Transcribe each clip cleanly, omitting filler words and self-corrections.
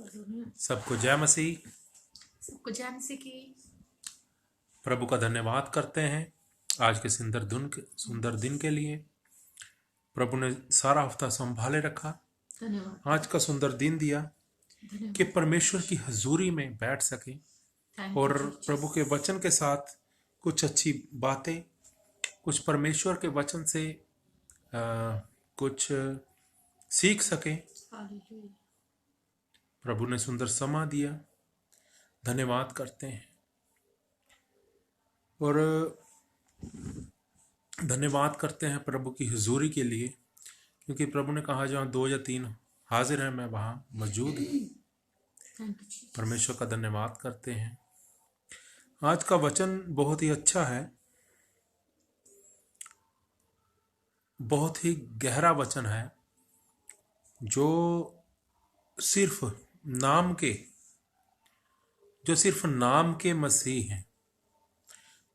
सबको जय मसीह। सबको जय मसीह की। प्रभु का धन्यवाद करते हैं आज के सुंदर दिन के लिए। प्रभु ने सारा हफ्ता संभाले रखा, धन्यवाद। आज का सुंदर दिन दिया कि परमेश्वर की हजूरी में बैठ सके और प्रभु के वचन के साथ कुछ अच्छी बातें, कुछ परमेश्वर के वचन से कुछ सीख सके। प्रभु ने सुंदर समा दिया, धन्यवाद करते हैं। और धन्यवाद करते हैं प्रभु की हुजूरी के लिए, क्योंकि प्रभु ने कहा जहाँ 2 या 3 हाजिर हैं मैं वहाँ मौजूद हूँ। परमेश्वर का धन्यवाद करते हैं। आज का वचन बहुत ही अच्छा है, बहुत ही गहरा वचन है, जो सिर्फ नाम के मसीह हैं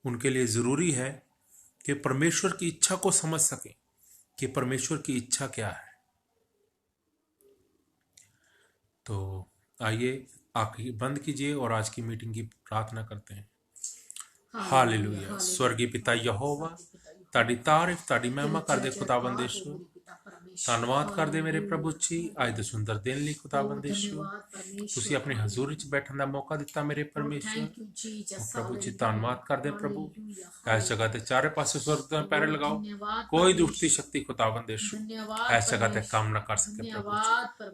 उनके लिए ज़रूरी है कि परमेश्वर की इच्छा को समझ सकें कि परमेश्वर की इच्छा क्या है। तो आइए आंखें बंद कीजिए और आज की मीटिंग की प्रार्थना करते हैं। हालेलुया। स्वर्गीय पिता यहोवा, ताड़ी तारीफ ताड़ी महिमा कर दे खुदावंद यीशु। ਧੰਨਵਾਦ ਕਰਦੇ ਮੇਰੇ ਪ੍ਰਭੂ ਜੀ ਅੱਜ ਦੇ ਸੁੰਦਰ ਦਿਨ ਲਈ ਖੁਦਾਵੰਦ ਯਿਸੂ। ਤੁਸੀਂ ਆਪਣੀ ਹਜ਼ੂਰੀ 'ਚ ਬੈਠਣ ਦਾ ਮੌਕਾ ਦਿੱਤਾ ਮੇਰੇ ਪਰਮੇਸ਼ਰ। ਪ੍ਰਭੂ ਜੀ ਧੰਨਵਾਦ ਕਰਦੇ ਪ੍ਰਭੂ। ਇਸ ਜਗ੍ਹਾ ਤੇ ਚਾਰੇ ਪਾਸੇ ਸਵਰਗ ਦੇ ਪੈਰੇ ਲਗਾਓ, ਕੋਈ ਦੁਸ਼ਟੀ ਸ਼ਕਤੀ ਖੁਦਾਵੰਦ ਯਿਸੂ ਇਸ ਜਗ੍ਹਾ ਤੇ ਕੰਮ ਨਾ ਕਰ ਸਕੇ ਪ੍ਰਭੂ ਜੀ।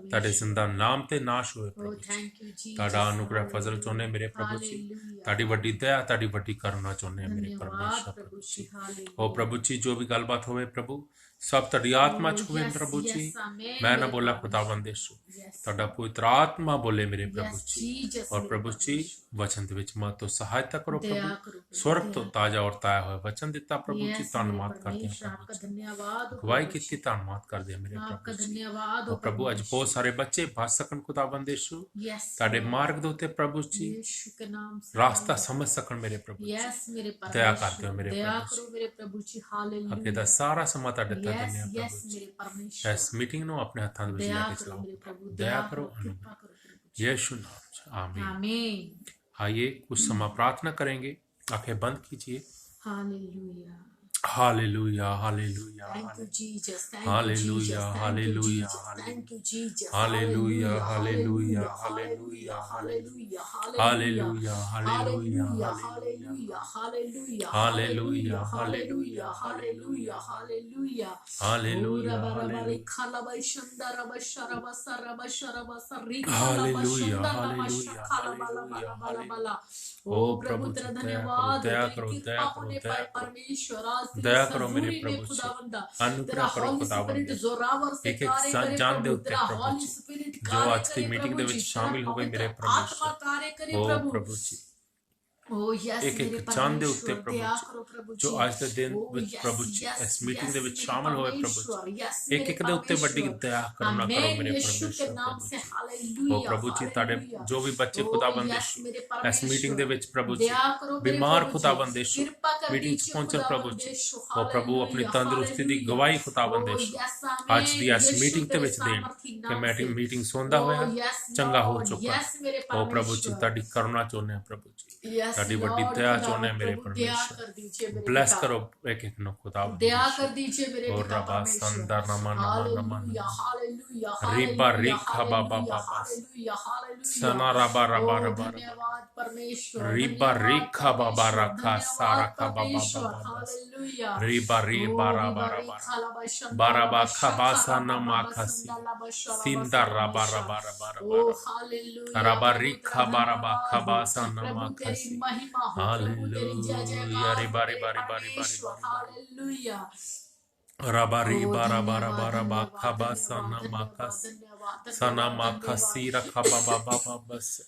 ਤੁਹਾਡੇ ਜ਼ਿੰਦਾ ਨਾਮ ਤੇ ਨਾਸ਼ ਹੋਏ ਪ੍ਰਭੂ ਜੀ। ਤੁਹਾਡਾ ਅਨੁਗ੍ਰਹ ਫਜ਼ਲ ਚਾਹੁੰਦੇ ਮੇਰੇ ਪ੍ਰਭੂ ਜੀ। ਤੁਹਾਡੀ ਵੱਡੀ ਦਇਆ, ਤੁਹਾਡੀ ਵੱਡੀ ਕਰੁਣਾ ਚਾਹੁੰਦੇ ਮੇਰੇ ਪਰਮੇਸ਼ਰ ਪ੍ਰਭੂ ਜੀ। ਉਹ ਪ੍ਰਭੂ ਜੀ ਜੋ ਵੀ ਗੱਲਬਾਤ ਹੋਵੇ ਪ੍ਰਭੂ सब तड़ी आत्मा छुए प्रभु जी। मैं ना बोला खुदावंद यीशु, तड़ा पवित्र आत्मा बोले मेरे प्रभु जी। और प्रभु जी वचन दे विच मां तो सहायता करो प्रभु। स्वर्ग तो ताजा और ताया हुआ वचन दिता प्रभु जी। धन्यवाद करते हैं प्रभु जी। गवाही की धन्यवाद कर दे मेरे प्रभु जी। और प्रभु अज बहुत सारे बच्चे बच सकन खुदावंद यीशु, ताड़े मार्ग दे उत्ते प्रभु जी रास्ता समझ सकन मेरे प्रभु जी। दया करते हो मेरे प्रभु जी। अगे दा सारा समा ताड़े इस मीटिंग ਨੂੰ ਆਪਣੇ ਹੱਥਾਂ ਦੇ ਵਿੱਚ ਲੈ ਕੇ ਚਲਾਓ। दया करो यीशु नाम से आमीन। आइए कुछ समय प्रार्थना करेंगे, आंखें बंद कीजिए। Hallelujah hallelujah hallelujah hallelujah hallelujah hallelujah hallelujah hallelujah hallelujah hallelujah hallelujah hallelujah hallelujah hallelujah hallelujah. ओ प्रभु तेरा धन्यवाद, दया करो दया करो दया करो दया करो मेरे प्रभु जी। अनुग्रह करो खुदावंद। एक एक जान दे उत्ते प्रभु जी जो आज की मीटिंग ਦੇ ਵਿੱਚ शामिल हो गए मेरे परमेश्वर। ओ प्रभु जी एक एक जान दे उत्ते प्रभु जो आज के दिन विच प्रभु जी इस मीटिंग ਦੇ ਵਿੱਚ शामिल होए प्रभु जी। एक एक ਦੇ ਉੱਤੇ ਵੱਡੀ दया करुणा करो मेरे परमेश्वर प्रभु जी। ओ प्रभु जी ताड़े जो भी बच्चे खुदावंद इस मीटिंग ਦੇ ਵਿੱਚ प्रभु जी बीमार खुदावंद यीशु मीटिंग च पहुंचन प्रभु जी। ओ प्रभु अपनी तंदुरुस्ती दी गवाही खुदावंद यीशु आज दी इस मीटिंग ਦੇ ਵਿੱਚ देन कि मीटिंग सोंदा होया चंगा हो चुका। ओ प्रभु जी ताड़ी करुणा चाहुंदे प्रभु जी, ताड़ी बड़ी दया चाहुंदे मेरे परमेश्वर। ब्लेस करो एक एक नो खुदावंद, दया कर दीजिए मेरे पिता परमेश्वर। रिबा रिखा बाबा बाबा सना रबा रबा रबा रिबा रिखा बाबा रखा सारा का बाबा बाबा रिबा रिबा रबा रबा बारबा खबासा नमा खसी सिंदा रबा रबा रबा रबा रबा रिखा बारबा खबासा नमा खसी। हालेलुया रिबा रिबा रिबा रिबा हालेलुया रबा रिबा रबा रबा रबा खबासा नमा खसी सना मा खसी रखा बाबा बाबा बस।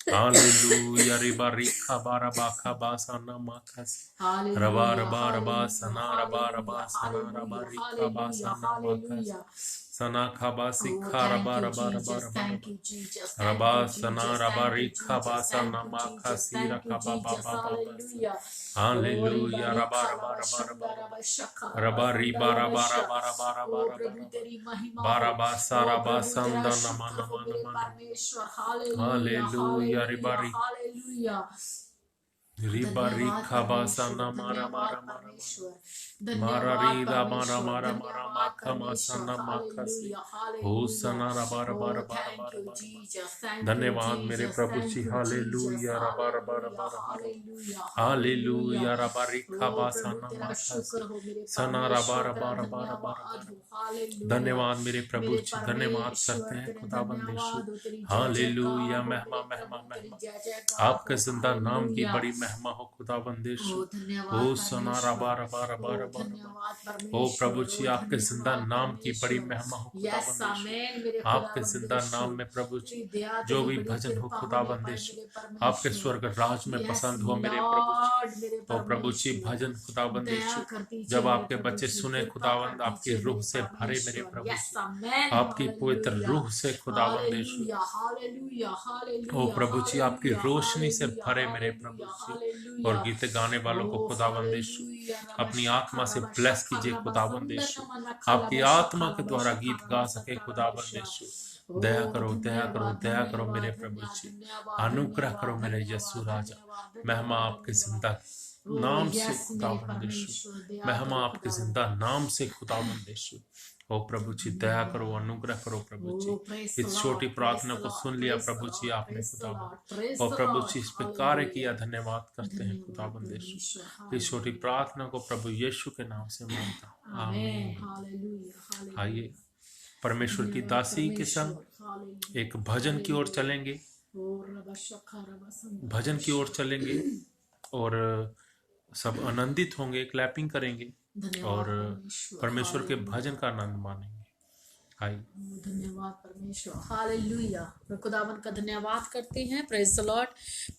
हालेलुया रिबा रिखा बारबा खबासा नमा खसी रबा रबा रबा सना रबा रबा सना रबा रिखा बासा नमा खसी सना खाबा Oh, सिखा thank rava you, rava rava Jesus. Rava Thank rava you, Jesus. Thank rava you, Sana Jesus. Rava Thank you, रिखा Jesus. बासा Thank you, नमा खा Jesus. सीरा Thank you, खाबा Jesus. बाबा बाबा सा Hallelujah. Oh, riba हालेलुया रबा rikha रबा lava रबा रबा shanda रबा raba shaka raba रबा sanda Riba raba रबा sha. रबा रबा रबा Oh, रबा प्रभु रबा तेरी महिमा हो. बारा बासा Oh, रबा प्रभु तेरा संदा नमा शुक्र हो नमा मेरे नमा नमा परमेश्वर. Hallelujah. Hallelujah Riba Hallelujah. री Hallelujah. रिबा धन्यवाद रिखा बासा परमेश्वर. नमा रमा धन्यवाद रमा रमा परमेश्वर. मारा धन्यवाद रीदा मारा परमेश्वर. मारा मारा धन्यवाद माखा मासा परमेश्वर. नमा खासी Hallelujah. हो Hallelujah. Sana rava rava Oh, rava rava thank you, rava rava Jesus. Thank you, धन्यवाद मेरे Jesus. प्रभु Thank जी you, Jesus. हालेलुया रबा रबा रबा Hallelujah. रबा रबा Hallelujah. Hallelujah. हालेलुया रबा रिखा Oh, बासा प्रभु तेरा नमा शुक्र खासी हो मेरे सना रबा परमेश्वर. रबा तेरा रबा रबा रबा धन्यवाद रबा हो. Hallelujah. धन्यवाद मेरे प्रभु मेरे जी धन्यवाद करते परमेश्वर हैं तेरे खुदाबंद यीशु धन्यवाद हो. तेरी जय जयकार हालेलुया हो महिमा मेरे महिमा प्रभु. तेरी महिमा जय जयकार आपके हो. जिंदा नाम की Hallelujah. बड़ी महिमा हो खुदाबंद यीशु ओ ओ धन्यवाद सना परमेश्वर. रबा रबा रबा ओ रबा रबा धन्यवाद ओ प्रभु परमेश्वर. जी ओ आपके जिंदा धन्यवाद नाम की बड़ी परमेश्वर. महिमा हो यस खुदाबंद यीशु आमेन मेरे आपके खुदावंद जिंदा यीशु. नाम में प्रभु जी तेरी दया जो तेरी भी बड़ी भजन हो कृपा होने खुदाबंद पर यीशु मेरे आपके परमेश्वर. स्वर्ग राज में यस पसंद हो मेरे प्रभु जी लॉर्ड मेरे ओ प्रभु जी परमेश्वर. भजन खुदाबंद दया यीशु कर दीजिए जब मेरे आपके प्रभु बच्चे जी. सुने कृपा कर खुदाबंद आपकी दीजिए रूह मेरे से भरे मेरे परमेश्वर. प्रभु यस जी आमेन. आपकी पवित्र हालेलुया. रूह से खुदाबंद यीशु हालेलुया. हालेलुया. ओ हालेलुया. प्रभु जी आपकी हालेलुया. रोशनी से हालेलुया. भरे मेरे प्रभु हालेलुया. जी और हालेलुया. गीत गाने वालों को Oh, खुदाबंद यीशु hallelujah. अपनी Rabashaka, आत्मा से ब्लेस rabashaka, कीजिए खुदाबंद rabasanda, यीशु namanaka, आपकी rabashaka, आत्मा के द्वारा rabashaka, गीत गा सके rabasaka, खुदाबंद rabasha. यीशु दया Oh, करो दया करो धन्यवाद दया करो मेरे धन्यवाद प्रभु धन्यवाद जी धन्यवाद अनुग्रह करो धन्यवाद मेरे यीशु धन्यवाद राजा धन्यवाद महिमा धन्यवाद आपके धन्यवाद. जिंदा Oh, नाम से yes मेरे खुदाबंद यीशु परमेश्वर. दया महिमा करो आपके खुदावन. जिंदा नाम से खुदाबंद यीशु ओ प्रभु जी दया करो अनुग्रह करो प्रभु जी Oh, praise the इस Lord, छोटी praise प्रार्थना the को Lord, सुन लिया praise the Prabhu ji Lord, आपने praise the खुदाबंद Lord, praise और the प्रभु Lord. जी इस पे कार्य Hallelujah. किया धन्यवाद करते हैं धन्यवाद खुदाबंद यीशु परमेश्वर. इस छोटी Hallelujah. प्रार्थना को प्रभु यीशु के नाम से मांगता हूं Amen. आमीन Hallelujah. आइए Hallelujah. परमेश्वर की धन्यवाद दासी के संग परमेश्वर. Hallelujah. एक भजन की ओर Hallelujah. चलेंगे Oh, rabashaka, rabasanda, भजन की ओर rabasha. चलेंगे और सब आनंदित होंगे क्लैपिंग करेंगे धन्यवाद और परमेश्वर. परमेश्वर के Hallelujah. भजन का आनंद मानेंगे आइए धन्यवाद परमेश्वर. हालेलुया. खुदावन का धन्यवाद करते हैं. Praise the Lord.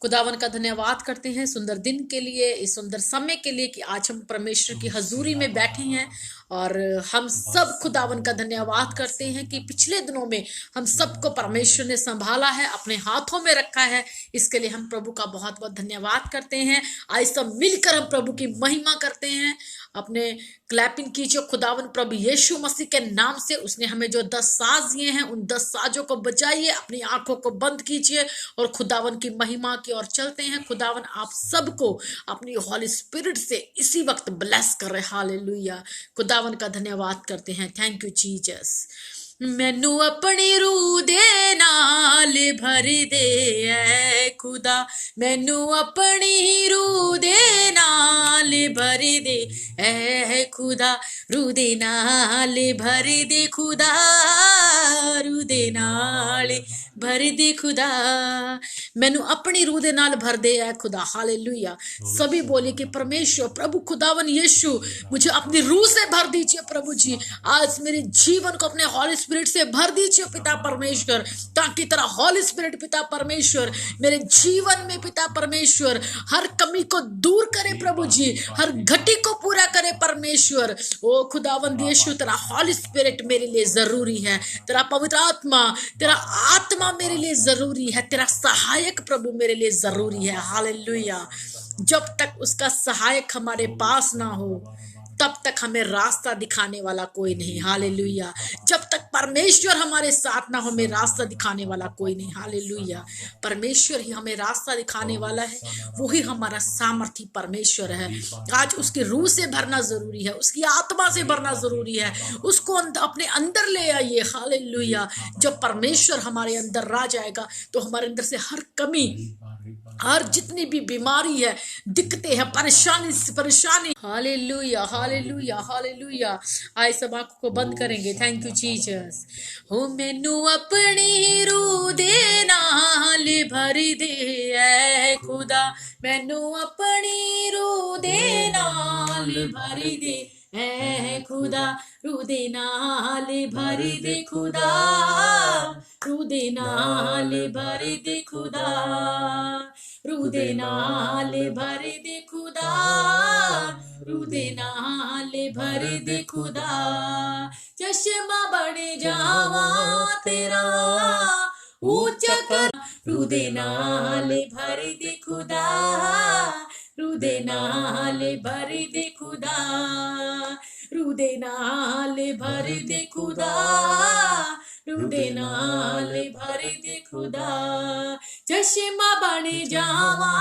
खुदावन का धन्यवाद करते हैं सुंदर दिन के लिए, इस सुंदर समय के लिए कि आज हम परमेश्वर की हजूरी में बैठे हैं और हम सब खुदावन का धन्यवाद करते हैं कि पिछले दिनों में हम सबको परमेश्वर ने संभाला है, अपने हाथों में रखा है. इसके लिए हम प्रभु का बहुत बहुत धन्यवाद करते हैं. आज सब मिलकर हम प्रभु की महिमा करते हैं. अपने क्लैपिंग कीजिए खुदावन प्रभु यीशु मसीह के नाम से. उसने हमें जो 10 साज दिए हैं उन 10 साजों को बचाइए, अपनी आंखों को बंद कीजिए और खुदावन की महिमा की ओर चलते हैं. खुदावन आप सबको अपनी हॉली स्पिरिट से इसी वक्त ब्लेस कर रहे. हालेलुया. खुदावन का धन्यवाद करते हैं. Thank you Jesus. मैनू अपनी रूह दे नाल भर दे ऐ खुदा, मैनू अपनी रूह दे नाल भर दे ऐ खुदा, रूह दे नाल भर दे खुदा, रूह दे नाल भर दे खुदा. मैनू अपनी रूह दे नाल भर दे ऐ खुदा. हालेलुया. सभी बोले कि परमेश्वर प्रभु खुदावन यीशु मुझे अपनी रूह से भर दीजिए प्रभु जी. आज मेरे जीवन को अपने हॉली स्पिरिट से भर दीजिए पिता परमेश्वर, ताकि तेरा हॉली स्पिरिट पिता परमेश्वर मेरे जीवन में पिता परमेश्वर हर कमी को दूर करे प्रभु जी, हर घटी को पूरा करे परमेश्वर. ओ खुदावंद यीशु तेरा हॉली स्पिरिट मेरे लिए जरूरी है, तेरा पवित्र आत्मा, तेरा आत्मा मेरे लिए जरूरी है, तेरा सहायक प्रभु मेरे लिए जरूरी है. हालेलुया. जब तक उसका सहायक हमारे पास ना हो तब तक हमें रास्ता दिखाने वाला कोई नहीं. हालेलुया. जब तक परमेश्वर हमारे साथ ना हो हमें रास्ता दिखाने वाला कोई नहीं. हालेलुया. परमेश्वर ही हमें रास्ता दिखाने वाला है, वही हमारा सामर्थी परमेश्वर है. आज उसकी रूह से भरना जरूरी है, उसकी आत्मा से भरना जरूरी है, उसको अपने अंदर ले आइए. हालेलुया. जब परमेश्वर हमारे अंदर आ जाएगा तो हमारे अंदर से हर कमी, हर जितनी भी बीमारी है, दिक्कतें हैं, परेशानी. हालेलुया. हालेलुया. हालेलुया. आए सब आंखों को बंद करेंगे. Thank you Jesus. हो मैनू अपनी रूह दे नाल भर दे ऐ खुदा, मैनू अपनी रूह दे नाल भर दे ऐ खुदा, रूह दे नाल भर दे खुदा, रूह दे नाल भर दे खुदा, रूह दे नाल भर दे खुदा, रूह दे नाल भर दे खुदा, चश्मा बन जावा तेरा ऊंचा कर, रूह दे नाल भर दे खुदा, रूह दे नाल भर दे खुदा, रूह दे नाल भर दे खुदा, रूह दे नाल भर दे खुदा, चश्मा बन जावा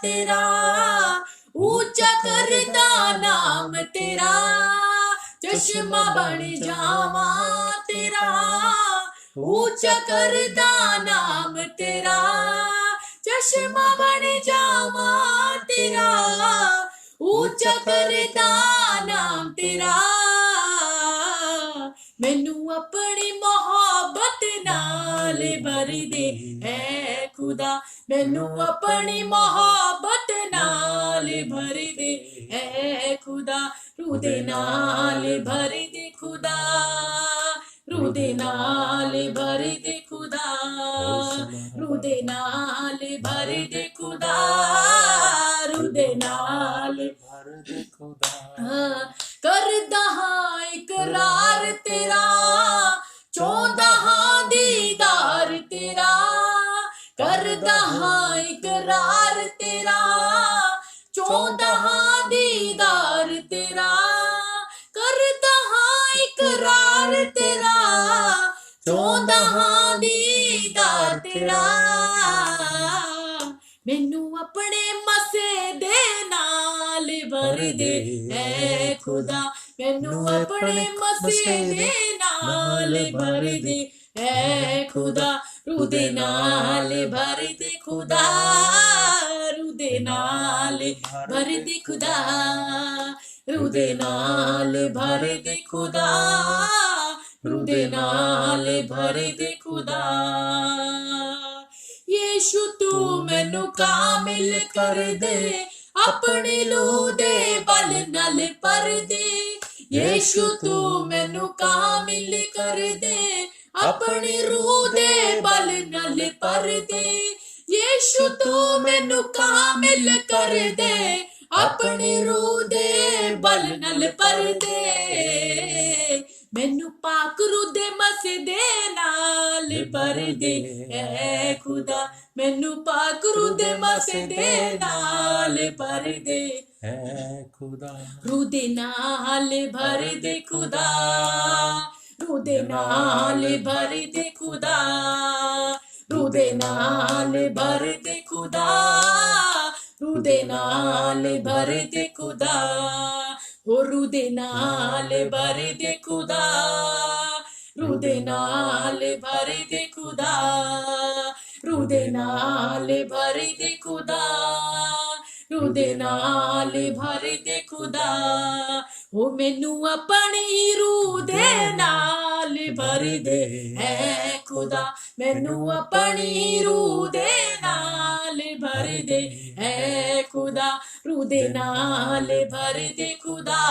तेरा ऊंचा करदा नाम तेरा, चश्मा बन जावा तेरा ऊंचा करदा नाम तेरा, चश्मा बन जावा तेरा ऊंचा करदा नाम तेरा, मैनू अपनी मोहब्बत नाल भर दे है खुदा, मैनू अपनी मोहब्बत नाल भर दे है खुदा, रूह दे नाल भर दे खुदा, रूह दे नाल भर दे खुदा, रूह दे नाल भर दे खुदा, रूह दे नाल भर दे खुदा, करदा हां इकरार तेरा, चाहुंदा हां दीदार तेरा, करदा हां इकरार तेरा, चाहुंदा हां दीदार तेरा, करदा हां इकरार तेरा, चाहुंदा हां दीदार तेरा, मैनू अपने मसे दे नाल भर दे है खुदा, मैनू अपने मसे दे नाल भर दे है खुदा, रूह दे नाल भर दे खुदा, रूह दे नाल भर दे खुदा, रूह दे नाल भर दे खुदा, रूह दे नाल भर दे खुदा, यीशु तू मैनू कामिल कर दे, अपनी लूह दे बल नाल पर दे, यीशु तू मैनू कामिल कर दे, अपनी रूह दे बल नाल पर दे, यीशु तू मैनू कामिल कर दे, अपनी रूह दे बल नाल पर दे, मैनू पाक रूह दे मसे दे नाल भर दे है खुदा, मैनू पाक रूह दे मसे दे नाल भर दे है खुदा, रूह दे नाल भर दे खुदा, रूह दे नाल भर दे खुदा, रूह दे नाल भर दे खुदा, रूह दे नाल भर दे खुदा, हो रूह दे नाल भर दे खुदा, रूह दे नाल भर दे खुदा, रूह दे नाल भर दे खुदा, रूह दे नाल भर दे खुदा, हो मैनू अपनी रूह दे नाल भर दे है खुदा, मैनू अपनी रूह दे नाल भर दे है खुदा, रूह दे नाल भर दे खुदा,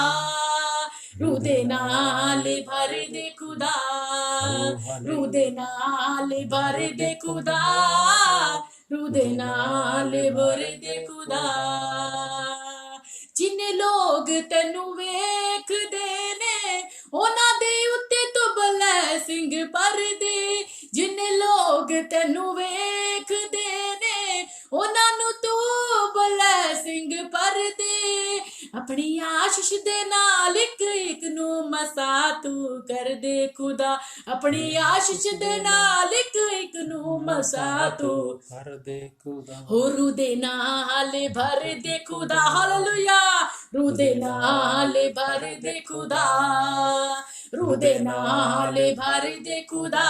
रूह दे नाल भर दे खुदा, रूह दे नाल भर दे खुदा, रूह दे नाल भर दे खुदा, जिन्ने लोग तैनू वेखदे ने उन्हां दे उत्ते तू ब्लैसिंग भर दे, जिन्ने लोग तैनू वेखदे ने उन्हां नू तू ब्लैसिंग भर दे, अपनी आशीष दे नाल एक नू मसा तू कर दे खुदा, अपनी आशीष दे नाल एक नू मसा तू भर दे खुदा, हो रूह दे नाल भर दे खुदा, हालेलुया, रूह दे नाल भर दे खुदा, रूह दे नाल भर दे खुदा,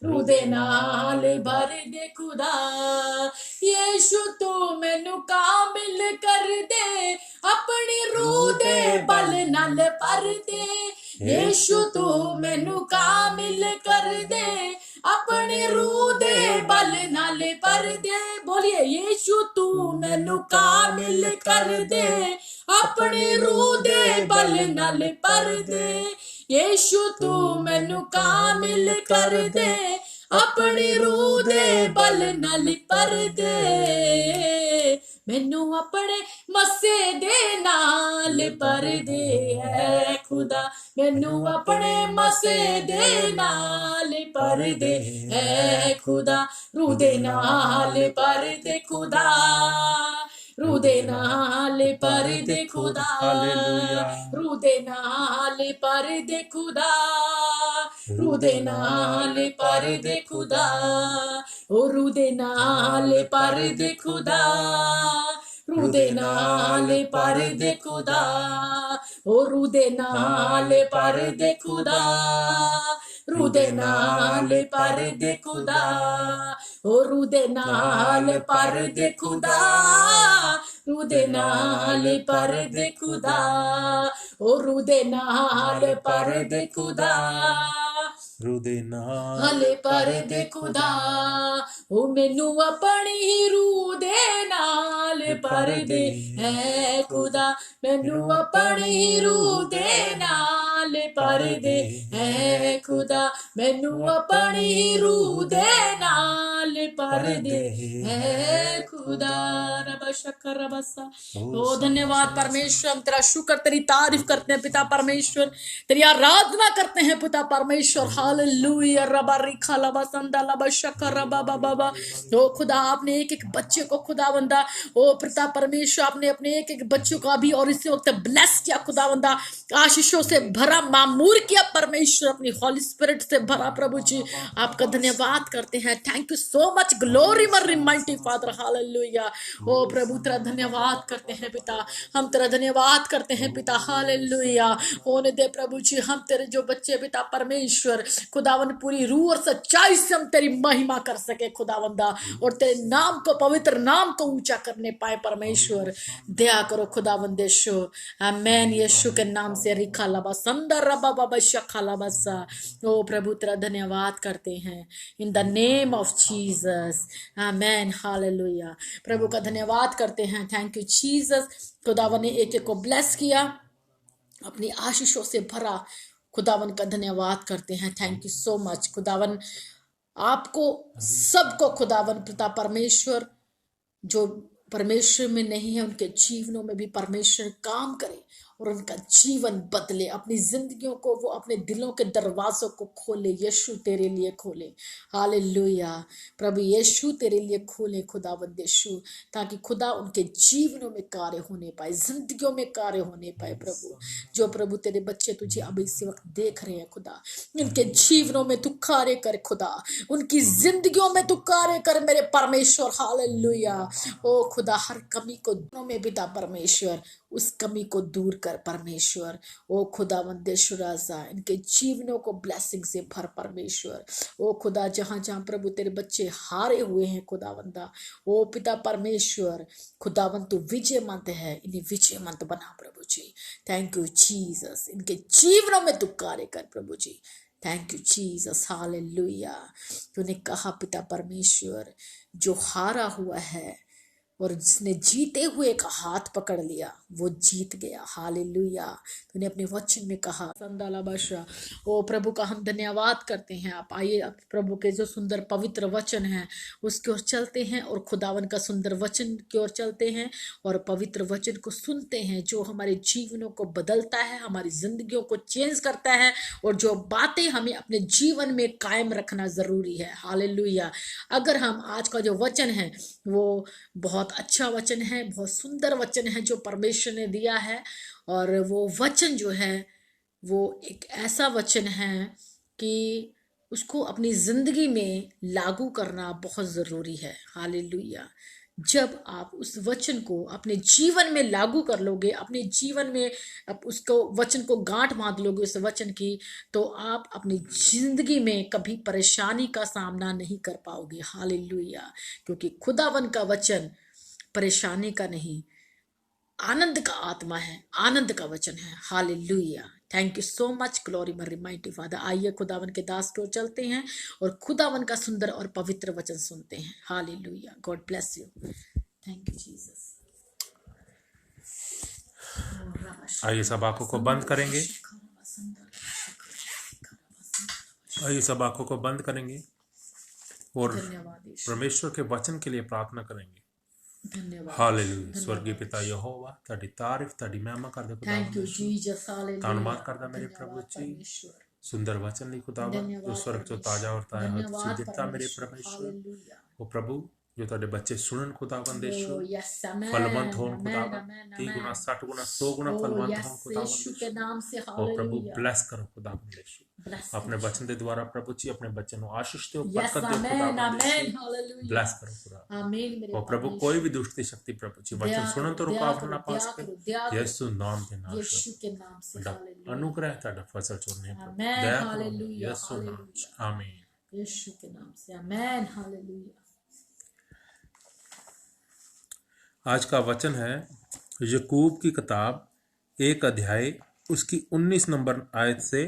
रूह दे नाल भर दे खुदा, यीशु तू मैनू कामिल कर दे, अपनी रूह दे बल नाल भर दे, यीशु तू मैनू कामिल कर दे, अपनी रूह दे बल नाल भर दे, बोलिए यीशु तू मैनू कामिल कर दे, अपनी रूह दे बल नाल भर दे, यीशु तू मैनू कामिल कर दे, अपनी रूह दे बल नाल पर दे, मैनू अपने मसे दे नाल पर दे है खुदा, मैनू अपने मसे दे नाल पर दे है खुदा, रूह दे नाल पर दे खुदा, रूह दे नाल पर दे खुदा, रूह दे नाल पर दे खुदा, रूह दे नाल पर दे खुदा, ओ रूह दे नाल पर दे खुदा, रूह दे नाल पर दे खुदा, ओ रूह दे नाल पर दे खुदा, रूह दे नाल पर दे खुदा, ओ रूह दे नाल पर दे खुदा, रूह दे नाल पर दे खुदा, ओ रूह दे नाल पर दे खुदा, रूह दे नाल हाले पर दे खुदा, ओ मैनू अपनी रूह दे नाल पर दे है खुदा, मैनू अपनी रूह दे नाल पर दे है खुदा, मैनू अपनी रूह दे नाल पर दे है खुदा। रबा शकर रबसा। ओ धन्यवाद परमेश्वर, हम तेरा शुक्र तेरी तारीफ करते हैं पिता परमेश्वर, तेरी आराधना करते हैं पिता परमेश्वर। हालेलुया रबा रिखा लबा संदा लबा शकर रबा बाबा बा। ओ खुदा आपने एक एक बच्चे को खुदा बंदा, ओ पिता परमेश्वर आपने अपने एक एक बच्चों को अभी और इसी वक्त ब्लेस किया खुदा बंदा, आशीषों से भरा, मामूर किया परमेश्वर, अपनी हॉली स्पिरिट से भरा। प्रभु जी आपका धन्यवाद करते हैं, thank you so much, glory मर माइटी फादर। हालेलुया। ओ प्रभु तेरा धन्यवाद करते हैं पिता, हम तेरा धन्यवाद करते हैं पिता। हालेलुया। होने दे प्रभु जी हम तेरे जो बच्चे पिता परमेश्वर खुदावन पूरी रूह और सच्चाई से हम तेरी महिमा कर सके खुदावंदा, और तेरे नाम को, पवित्र नाम को ऊंचा करने पाए परमेश्वर। दया करो खुदावंद यीशु, आमेन। यीशु के नाम से रिखा लबा संदर रबा बाबा शखा लबा सा। ओ प्रभु तेरा धन्यवाद करते हैं in the name of Jesus, amen. Hallelujah. प्रभु का धन्यवाद करते हैं, थैंक यू जीसस। खुदावन ने एक एक को ब्लेस किया, अपनी आशीषों से भरा। खुदावन का धन्यवाद करते हैं, थैंक यू सो मच। खुदावन आपको सबको, खुदावन पिता परमेश्वर, जो परमेश्वर में नहीं है उनके जीवनों में भी परमेश्वर काम करे और उनका जीवन बदले, अपनी जिंदगियों को वो अपने दिलों के दरवाजों को खोले। यीशु तेरे लिए खोले। हालेलुया। प्रभु यीशु तेरे लिए खोले खुदावंद यीशु, ताकि खुदा उनके जीवनों में कार्य होने पाए, जिंदगियों में कार्य होने पाए। प्रभु जो प्रभु तेरे बच्चे तुझे अभी इसी वक्त देख रहे हैं खुदा, इनके जीवनों में तू कार्य कर खुदा, उनकी जिंदगियों में तू कार्य कर मेरे परमेश्वर। हालेलुया। ओ खुदा हर कमी को में पिता परमेश्वर उस कमी को दूर कर परमेश्वर। ओ खुदावंदेश्वर राजा इनके जीवनों को ब्लेसिंग से भर परमेश्वर। ओ खुदा जहां जहां प्रभु तेरे बच्चे हारे हुए हैं खुदावंदा, ओ पिता परमेश्वर खुदावंद तू विजयमंत है, इन्हें विजयमंत बना प्रभु जी। थैंक यू जीसस, इनके जीवनों में तू कार्य कर प्रभु जी। Thank you Jesus. हालेलुया। तूने कहा पिता परमेश्वर, जो हारा हुआ है और जिसने जीते हुए का हाथ पकड़ लिया वो जीत गया। हालेलुया। तूने अपने वचन में कहा संदाला बादशाह। ओ प्रभु का हम धन्यवाद करते हैं। आप आइए, अब प्रभु के जो सुंदर पवित्र वचन हैं उसकी ओर चलते हैं और खुदावन का सुंदर वचन की ओर चलते हैं और पवित्र वचन को सुनते हैं जो हमारे जीवनों को बदलता है, हमारी जिंदगियों को चेंज करता है और जो बातें हमें अपने जीवन में कायम रखना जरूरी है। हालेलुया। अगर हम आज का जो वचन है वो बहुत अच्छा वचन है, बहुत सुंदर वचन है जो परमेश्वर ने दिया है, और वो वचन जो है वो एक ऐसा वचन है कि उसको अपनी जिंदगी में लागू करना बहुत जरूरी है। हालेलुया। जब आप उस वचन को अपने जीवन में लागू कर लोगे, अपने जीवन में आप उसको वचन को गांठ बांध लोगे उस वचन की, तो आप अपनी जिंदगी में कभी परेशानी का सामना नहीं कर पाओगे। हालेलुया। क्योंकि खुदावन का वचन परेशानी का नहीं, आनंद का आत्मा है, आनंद का वचन है। Hallelujah. Thank you so much, glory मरी माइटी फादर। आइए खुदावन के दास की ओर चलते हैं और खुदावन का सुंदर और पवित्र वचन सुनते हैं। Hallelujah. God bless you. Thank you Jesus. आइए सब आंखों को बंद करेंगे आइए सब आंखों को बंद करेंगे और धन्यवाद यीशु, परमेश्वर के वचन के लिए प्रार्थना करेंगे। धन्यवाद हालेलुया। स्वर्गीय पिता यहोवा ਤੁਹਾਡੀ ਤਾਰੀफ ਤੁਹਾਡੀ ਮਹਿਮਾ ਕਰਦੇ थैंक ਖੁਦਾਵੰਦ यू यीशु। जीसस हालेलुया ਧੰਨਵਾਦ ਕਰਦਾ ਮੇਰੇ ਪ੍ਰਭੂ धन्यवाद ਜੀ परमेश्वर सुंदर वचन ਲਈ खुदावन जो धन्यवाद स्वर्ग चो परमेश्वर ताजा और ताजा हर चीज धन्यवाद ਦਿੱਤਾ ਮੇਰੇ परमेश्वर परमेश्वर हालेलुया ਉਹ प्रभु जो ਤੁਹਾਡੇ ਬੱਚੇ ਸੁਣਨ ਖੁਦਾਵੰਦ यीशु ओ यस आमेन फलवंत हों आमेन खुदावन आमेन 30 गुना आमेन 60 गुना 100 गुना ओ फलवंत यस हों खुदावंद यीशु के यीशु। नाम से ओ प्रभु हालेलुया ब्लेस करो खुदावंद यीशु ब्लेस अपने वचन के द्वारा प्रभु जी अपने बच्चे को आशीष दो यस बरकत दो आमेन खुदावंद आमेन यीशु हालेलुया ब्लेस करो खुदा आमीन मेरे ओ प्रभु कोई भी दुष्ट की शक्ति प्रभु जी वचन दया सुनन तो करो, रुकावट दया ना करो, पा दया सके करो, दया करो। यीशु नाम के नाम से यीशु के नाम से बड़ा हालेलुया अनुग्रह ਤੁਹਾਡਾ ਫਸਲ ਚੋਣੇ प्रभु आमेन दया करो हालेलुया यीशु नाम हालेलुया आमीन। यीशु के नाम से आमेन हालेलुया आज का वचन है यकूब की किताब 1 अध्याय उसकी 19 नंबर आयत से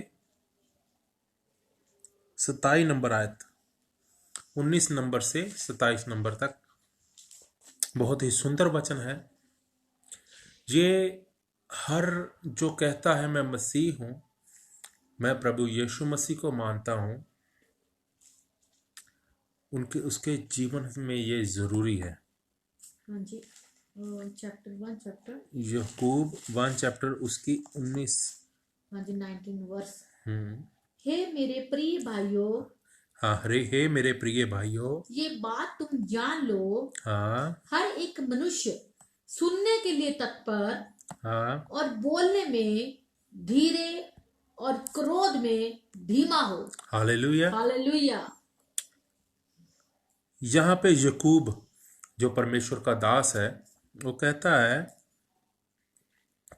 27 नंबर आयत 19 नंबर से 27 नंबर तक बहुत ही सुंदर वचन है। ये हर जो कहता है मैं मसीह हूं, मैं प्रभु यीशु मसीह को मानता हूं, उनके उसके जीवन में ये जरूरी है। हाँ जी चैप्टर 1 चैप्टर यकूब 1 चैप्टर उसकी 19 हाँ जी 19 वर्स हम्म हे मेरे प्रिय भाइयों हाँ हरे हे मेरे प्रिय भाइयों ये बात तुम जान लो हाँ हर एक मनुष्य सुनने के लिए तत्पर हाँ और बोलने में धीरे और क्रोध में धीमा हो हालेलुया। हालेलुया यहाँ पे यकूब जो परमेश्वर का दास है वो कहता है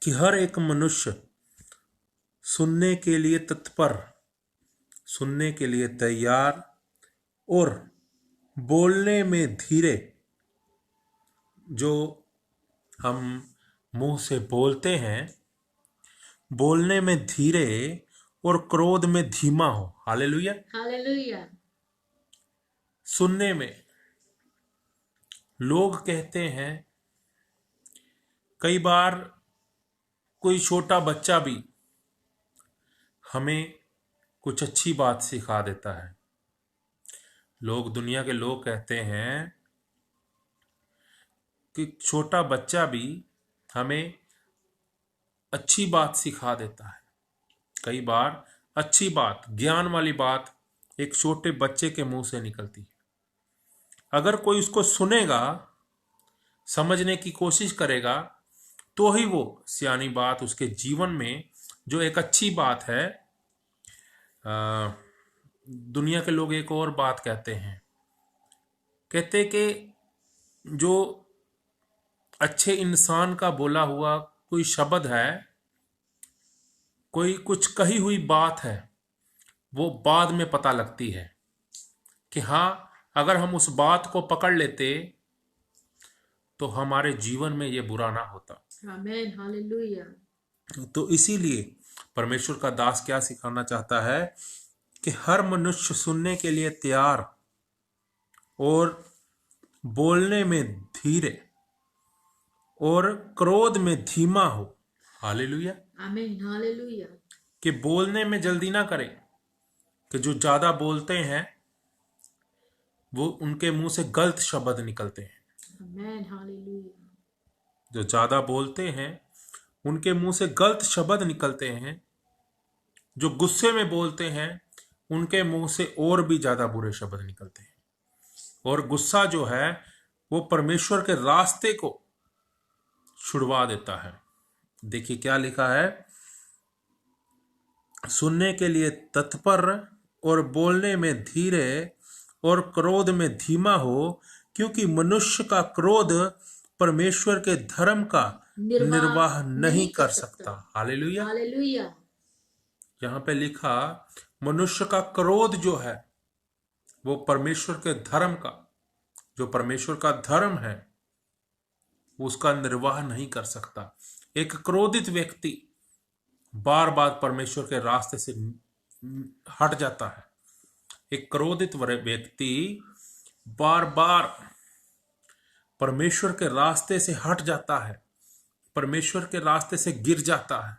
कि हर एक मनुष्य सुनने के लिए तत्पर, सुनने के लिए तैयार और बोलने में धीरे। जो हम मुंह से बोलते हैं बोलने में धीरे और क्रोध में धीमा हो। हालेलुया। हालेलुया सुनने में लोग कहते हैं कई बार कोई छोटा बच्चा भी हमें कुछ अच्छी बात सिखा देता है। लोग दुनिया के लोग कहते हैं कि छोटा बच्चा भी हमें अच्छी बात सिखा देता है। कई बार अच्छी बात ज्ञान वाली बात एक छोटे बच्चे के मुंह से निकलती है। अगर कोई उसको सुनेगा समझने की कोशिश करेगा तो ही वो सियानी बात उसके जीवन में जो एक अच्छी बात है। दुनिया के लोग एक और बात कहते हैं, कहते कि जो अच्छे इंसान का बोला हुआ कोई शब्द है, कोई कुछ कही हुई बात है, वो बाद में पता लगती है कि हाँ अगर हम उस बात को पकड़ लेते तो हमारे जीवन में ये बुरा ना होता। आमेन हालेलुया तो इसीलिए परमेश्वर का दास क्या सिखाना चाहता है कि हर मनुष्य सुनने के लिए तैयार और बोलने में धीरे और क्रोध में धीमा हो। हालेलुया। आमेन हालेलुया कि बोलने में जल्दी ना करे, कि जो ज्यादा बोलते हैं वो उनके मुंह से गलत शब्द निकलते हैं। आमेन हालेलुया जो ज्यादा बोलते हैं उनके मुंह से गलत शब्द निकलते हैं। जो गुस्से में बोलते हैं उनके मुंह से और भी ज्यादा बुरे शब्द निकलते हैं। और गुस्सा जो है वो परमेश्वर के रास्ते को छुड़वा देता है। देखिए क्या लिखा है, सुनने के लिए तत्पर और बोलने में धीरे और क्रोध में धीमा हो, क्योंकि मनुष्य का क्रोध परमेश्वर के धर्म का निर्वाह नहीं कर सकता। हालेलुया। हालेलुया यहाँ पे लिखा मनुष्य का क्रोध जो है वो परमेश्वर के धर्म का, जो परमेश्वर का धर्म है उसका निर्वाह नहीं कर सकता। एक क्रोधित व्यक्ति बार बार परमेश्वर के रास्ते से हट जाता है। एक क्रोधित व्यक्ति बार बार परमेश्वर के रास्ते से हट जाता है, परमेश्वर के रास्ते से गिर जाता है।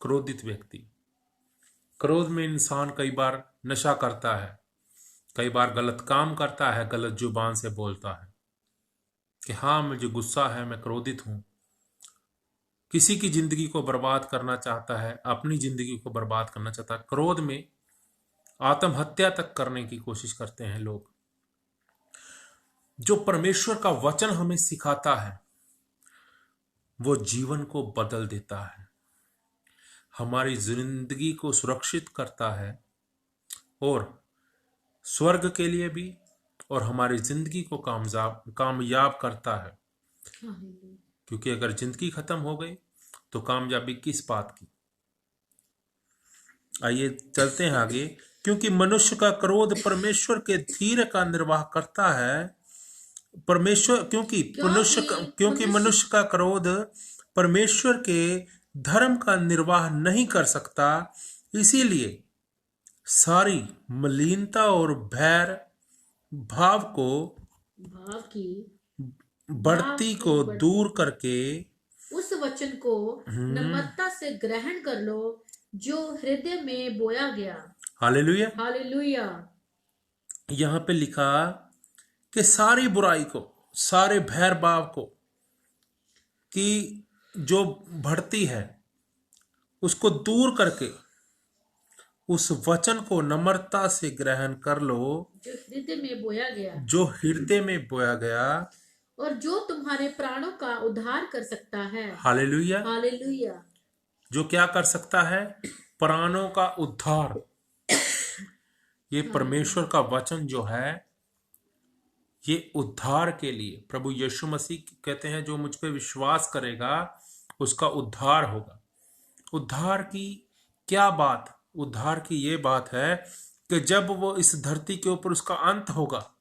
क्रोधित व्यक्ति क्रोध में इंसान कई बार नशा करता है, कई बार गलत काम करता है, गलत जुबान से बोलता है कि हाँ मुझे गुस्सा है, मैं क्रोधित हूं। किसी की जिंदगी को बर्बाद करना चाहता है, अपनी जिंदगी को बर्बाद करना चाहता है। क्रोध में आत्महत्या तक करने की कोशिश करते हैं लोग। जो परमेश्वर का वचन हमें सिखाता है वो जीवन को बदल देता है, हमारी जिंदगी को सुरक्षित करता है और स्वर्ग के लिए भी, और हमारी जिंदगी को कामयाब करता है। हालेलुया। क्योंकि अगर जिंदगी खत्म हो गई तो कामयाबी किस बात की। आइए चलते हैं आगे। क्योंकि मनुष्य का क्रोध परमेश्वर के धीर्य का निर्वाह करता है। क्योंकि मनुष्य का क्रोध परमेश्वर के धर्म का निर्वाह नहीं कर सकता, इसीलिए सारी मलिनता और बैर भाव की बढ़ती को दूर करके उस वचन को नम्रता से ग्रहण कर लो जो हृदय में बोया गया। हालेलुया। हालेलुया। यहाँ पे लिखा कि सारी बुराई को, सारे भैर भाव को कि जो बढ़ती है उसको दूर करके उस वचन को नम्रता से ग्रहण कर लो जो हृदय में बोया गया, जो हृदय में बोया गया और जो तुम्हारे प्राणों का उद्धार कर सकता है। हालेलुया। हालेलुया। जो क्या कर सकता है? प्राणों का उद्धार। ये परमेश्वर का वचन जो है ये उद्धार के लिए, प्रभु यीशु मसीह कहते हैं जो मुझ पे विश्वास करेगा उसका उद्धार होगा। उद्धार की क्या बात? उद्धार की ये बात है कि जब वो इस धरती के ऊपर उसका अंत होगा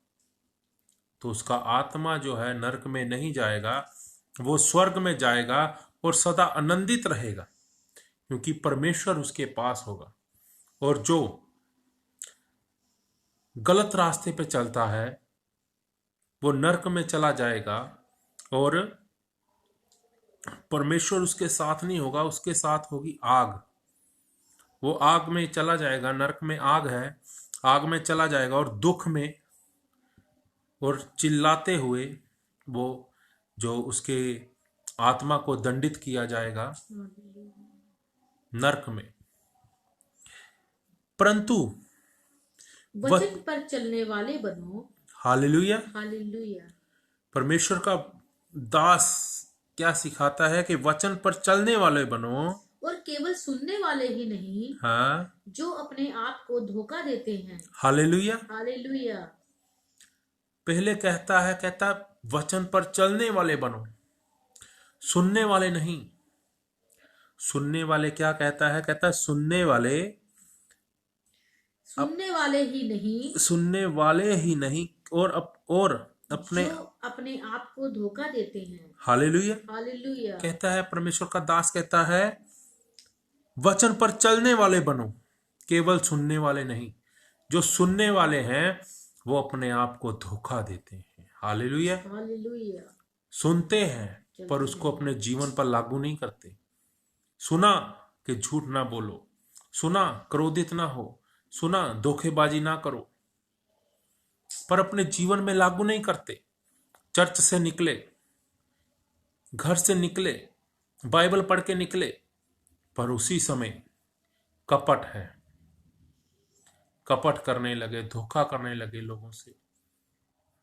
तो उसका आत्मा जो है नरक में नहीं जाएगा, वो स्वर्ग में जाएगा और सदा आनंदित रहेगा, क्योंकि परमेश्वर उसके पास होगा। और जो गलत रास्ते पे चलता है वो नरक में चला जाएगा और परमेश्वर उसके साथ नहीं होगा, उसके साथ होगी आग। वो आग में चला जाएगा, नरक में आग है, आग में चला जाएगा और दुख में और चिल्लाते हुए वो जो उसके आत्मा को दंडित किया जाएगा नरक में। परंतु वचन पर चलने वाले बनो। हालेलुया। हालेलुया। परमेश्वर का दास क्या सिखाता है कि वचन पर चलने वाले बनो, और केवल सुनने वाले ही नहीं, हाँ, जो अपने आप को धोखा देते हैं। हालेलुया। हालेलुया। पहले कहता वचन पर चलने वाले बनो, सुनने वाले नहीं। सुनने वाले क्या कहता है? कहता है सुनने वाले ही नहीं और अपने आप को धोखा देते हैं। हालेलुया। हालेलुया। कहता है परमेश्वर का दास कहता है वचन पर चलने वाले बनो, केवल सुनने वाले नहीं। जो सुनने वाले हैं वो अपने आप को धोखा देते हैं। हालेलुया। हालेलुया। सुनते हैं पर उसको अपने जीवन पर लागू नहीं करते। सुना कि झूठ ना बोलो, सुना क्रोधित ना हो, सुना धोखेबाजी ना करो, पर अपने जीवन में लागू नहीं करते। चर्च से निकले, घर से निकले, बाइबल पढ़ के निकले, पर उसी समय कपट है, कपट करने लगे, धोखा करने लगे लोगों से।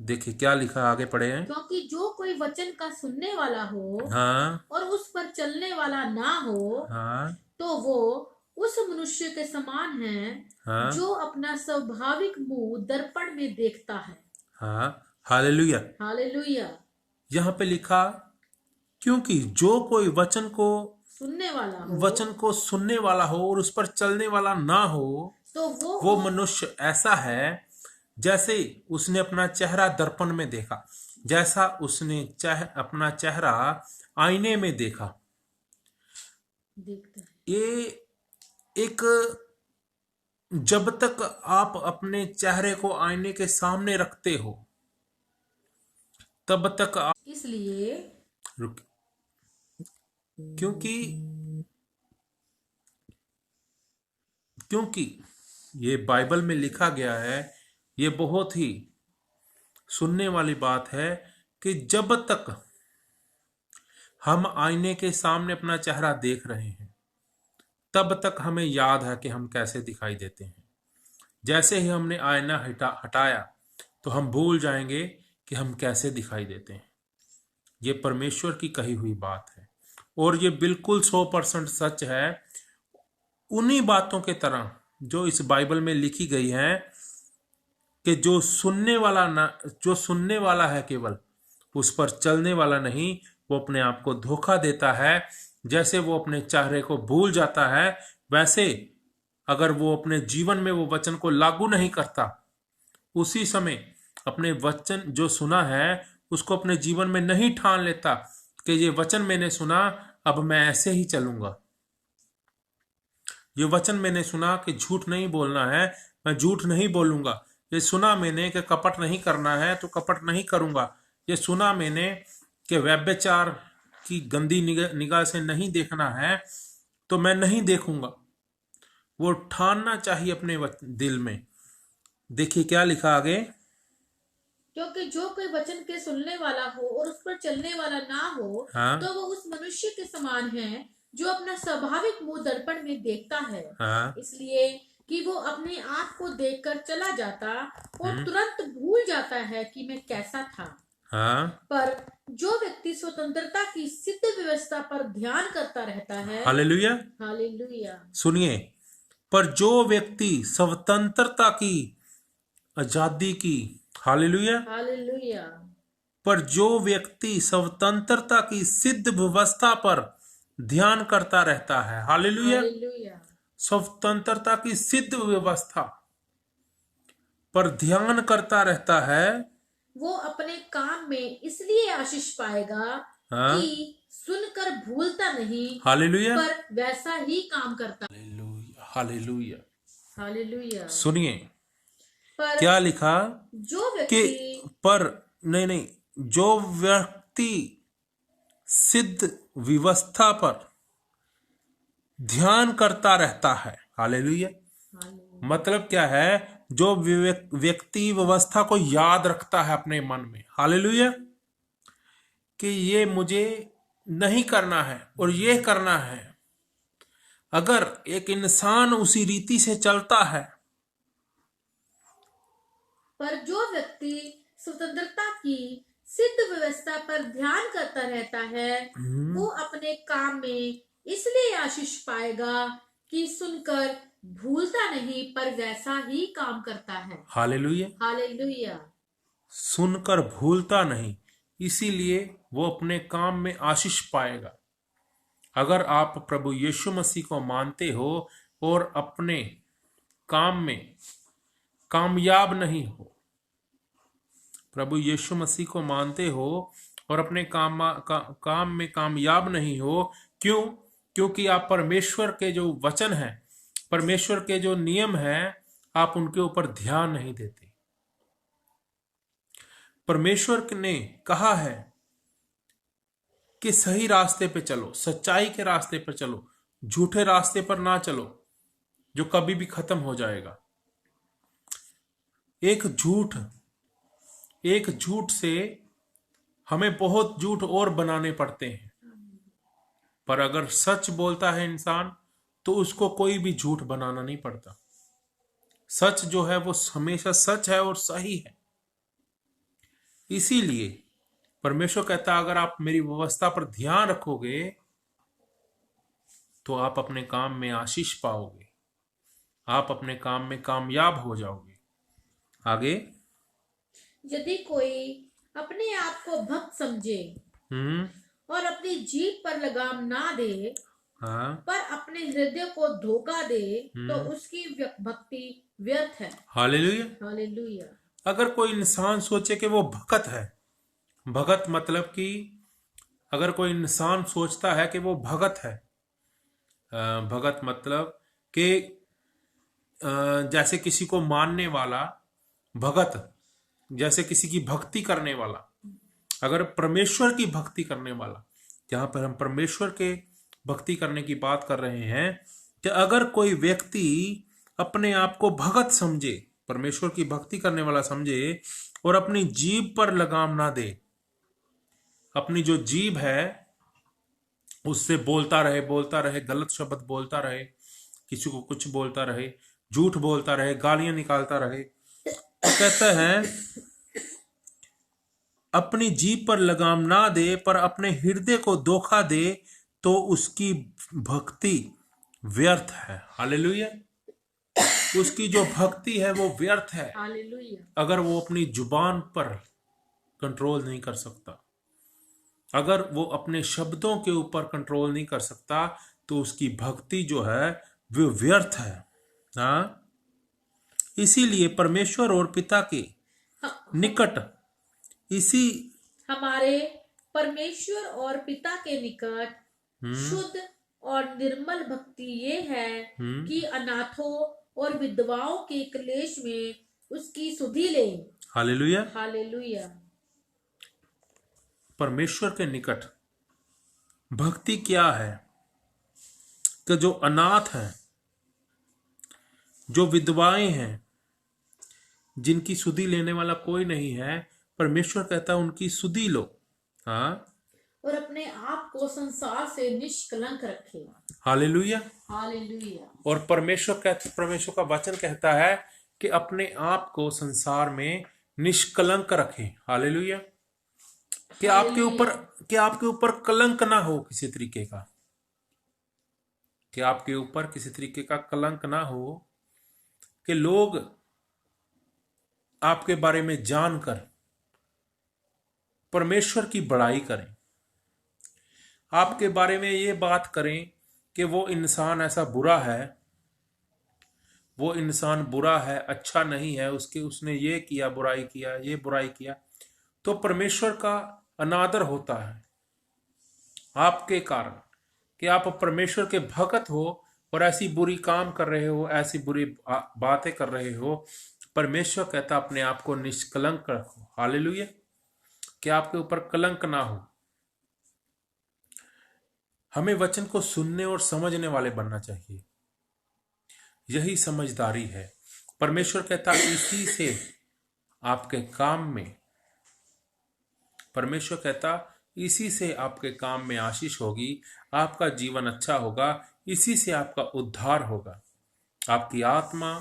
देखिए क्या लिखा, आगे पढ़े हैं। क्योंकि जो कोई वचन का सुनने वाला हो, हाँ, और उस पर चलने वाला ना हो, हाँ, तो वो उस मनुष्य के समान है, हाँ, जो अपना स्वाभाविक मुंह दर्पण में देखता है। हाँ, हालेलुया। हालेलुया। यहाँ पे लिखा क्योंकि जो कोई वचन को सुनने वाला हो और उस पर चलने वाला ना हो, तो वो मनुष्य ऐसा है जैसे उसने अपना चेहरा दर्पण में देखा, जैसा उसने अपना चेहरा आईने में देखा। ये एक, जब तक आप अपने चेहरे को आईने के सामने रखते हो तब तक आप, इसलिए क्योंकि ये बाइबल में लिखा गया है, ये बहुत ही सुनने वाली बात है कि जब तक हम आईने के सामने अपना चेहरा देख रहे हैं तब तक हमें याद है कि हम कैसे दिखाई देते हैं। जैसे ही हमने आईना हटाया तो हम भूल जाएंगे कि हम कैसे दिखाई देते हैं। ये परमेश्वर की कही हुई बात है और ये बिल्कुल 100% सच है, उन्हीं बातों के तरह जो इस बाइबल में लिखी गई है कि जो सुनने वाला है केवल, उस पर चलने वाला नहीं, वो अपने आप को धोखा देता है। जैसे वो अपने चेहरे को भूल जाता है, वैसे अगर वो अपने जीवन में वो वचन को लागू नहीं करता, उसी समय अपने वचन जो सुना है उसको अपने जीवन में नहीं ठान लेता कि ये वचन मैंने सुना, अब मैं ऐसे ही चलूंगा। ये वचन मैंने सुना कि झूठ नहीं बोलना है, मैं झूठ नहीं बोलूंगा। ये सुना मैंने कि कपट नहीं करना है, तो कपट नहीं करूंगा। ये सुना मैंने कि व्यभिचार की गंदी निगाह से नहीं देखना है, तो मैं नहीं देखूंगा। वो ठानना चाहिए अपने दिल में। देखिए क्या लिखा आगे, क्योंकि जो कोई वचन के सुनने वाला हो और उस पर चलने वाला ना हो, हाँ, तो वो उस मनुष्य के समान है जो अपना स्वाभाविक मुंह दर्पण में देखता है, हाँ, इसलिए कि वो अपने आप को देखकर चला जाता और तुरंत भूल जाता है कि मैं कैसा था। हाँ, पर जो व्यक्ति स्वतंत्रता की सिद्ध व्यवस्था पर ध्यान करता रहता है, हालेलुया। हालेलुया, सुनिए, पर जो व्यक्ति स्वतंत्रता की, आजादी की, हालेलुया, हालेलुया, पर जो व्यक्ति स्वतंत्रता की सिद्ध व्यवस्था पर ध्यान करता रहता है, हालेलुया, हालेलुया, स्वतंत्रता की सिद्ध व्यवस्था पर ध्यान करता रहता है, वो अपने काम में इसलिए आशीष पाएगा हाँ, कि सुनकर भूलता नहीं, हालेलुया, पर वैसा ही काम करता। Hallelujah, hallelujah. हालेलुया। सुनिए पर क्या लिखा जो कि व्यक्ति, पर नहीं, जो व्यक्ति सिद्ध व्यवस्था पर ध्यान करता रहता है, हालेलुया, मतलब क्या है, जो व्यक्ति व्यवस्था को याद रखता है अपने मन में, हालेलुया, कि ये मुझे नहीं करना है और ये करना है। अगर एक इंसान उसी रीति से चलता है, पर जो व्यक्ति स्वतंत्रता की सिद्ध व्यवस्था पर ध्यान करता रहता है, वो अपने काम में इसलिए आशीष पाएगा कि सुनकर भूलता नहीं, पर वैसा ही काम करता है। हालेलुया, हालेलुया, सुनकर भूलता नहीं, इसीलिए वो अपने काम में आशीष पाएगा। अगर आप प्रभु यीशु मसीह को मानते हो और अपने काम में कामयाब नहीं हो, प्रभु यीशु मसीह को मानते हो और अपने काम में कामयाब नहीं हो, क्यों? क्योंकि आप परमेश्वर के जो वचन है, परमेश्वर के जो नियम है, आप उनके ऊपर ध्यान नहीं देते। परमेश्वर ने कहा है कि सही रास्ते पे चलो, सच्चाई के रास्ते पर चलो, झूठे रास्ते पर ना चलो जो कभी भी खत्म हो जाएगा। एक झूठ से हमें बहुत झूठ और बनाने पड़ते हैं, पर अगर सच बोलता है इंसान तो उसको कोई भी झूठ बनाना नहीं पड़ता। सच जो है वो हमेशा सच है और सही है। इसीलिए परमेश्वर कहता है, अगर आप मेरी व्यवस्था पर ध्यान रखोगे तो आप अपने काम में आशीष पाओगे, आप अपने काम में कामयाब हो जाओगे। आगे, यदि कोई अपने आप को भक्त समझे और अपनी जीभ पर लगाम ना दे, हाँ, पर अपने हृदय को धोखा दे, तो उसकी भक्ति व्यर्थ है। हालेलुया। हालेलुया। अगर कोई इंसान सोचे कि वो भगत है, भगत मतलब कि अगर कोई इंसान सोचता है कि वो भगत है, भगत मतलब कि जैसे किसी को मानने वाला, भगत जैसे किसी की भक्ति करने वाला, अगर परमेश्वर की भक्ति करने वाला, जहां पर हम परमेश्वर के भक्ति करने की बात कर रहे हैं, कि अगर कोई व्यक्ति अपने आप को भगत समझे, परमेश्वर की भक्ति करने वाला समझे, और अपनी जीभ पर लगाम ना दे। अपनी जो जीभ है उससे बोलता रहे, गलत शब्द बोलता रहे, किसी को कुछ बोलता रहे, झूठ बोलता रहे, गालियां निकालता रहे। तो कहते हैं अपनी जीभ पर लगाम ना दे, पर अपने हृदय को धोखा दे तो उसकी भक्ति व्यर्थ है। हालेलुया। उसकी जो भक्ति है वो व्यर्थ है हालेलुया। अगर वो अपनी जुबान पर कंट्रोल नहीं कर सकता, अगर वो अपने शब्दों के ऊपर कंट्रोल नहीं कर सकता, तो उसकी भक्ति जो है वो व्यर्थ है। हाँ, इसीलिए परमेश्वर और पिता के निकट इसी हमारे परमेश्वर और पिता के निकट शुद्ध और निर्मल भक्ति ये है कि अनाथों और विधवाओं के क्लेश में उसकी सुधि ले। हालेलुया। हालेलुया। परमेश्वर के निकट भक्ति क्या है कि जो अनाथ हैं, जो विधवाएं हैं, जिनकी सुधि लेने वाला कोई नहीं है, परमेश्वर कहता है उनकी सुधि लो। हाँ, और अपने आप को संसार से निष्कलंक रखे। हालेलुया। हालेलुया। और परमेश्वर का वचन कहता है कि अपने आप को संसार में निष्कलंक रखें। हालेलुया। कि आपके ऊपर कलंक ना हो किसी तरीके का, कि आपके ऊपर किसी तरीके का कलंक ना हो, कि लोग आपके बारे में जानकर परमेश्वर की बड़ाई करें, आपके बारे में ये बात करें कि वो इंसान ऐसा बुरा है, वो इंसान बुरा है, अच्छा नहीं है, उसने ये किया, बुराई किया, ये बुराई किया, तो परमेश्वर का अनादर होता है आपके कारण, कि आप परमेश्वर के भक्त हो और ऐसी बुरी काम कर रहे हो, ऐसी बुरी बातें कर रहे हो। परमेश्वर कहता अपने आप को निष्कलंक रखो। हालेलुया। कि आपके ऊपर कलंक ना हो। हमें वचन को सुनने और समझने वाले बनना चाहिए, यही समझदारी है। परमेश्वर कहता इसी से आपके काम में, परमेश्वर कहता इसी से आपके काम में आशीष होगी, आपका जीवन अच्छा होगा, इसी से आपका उद्धार होगा, आपकी आत्मा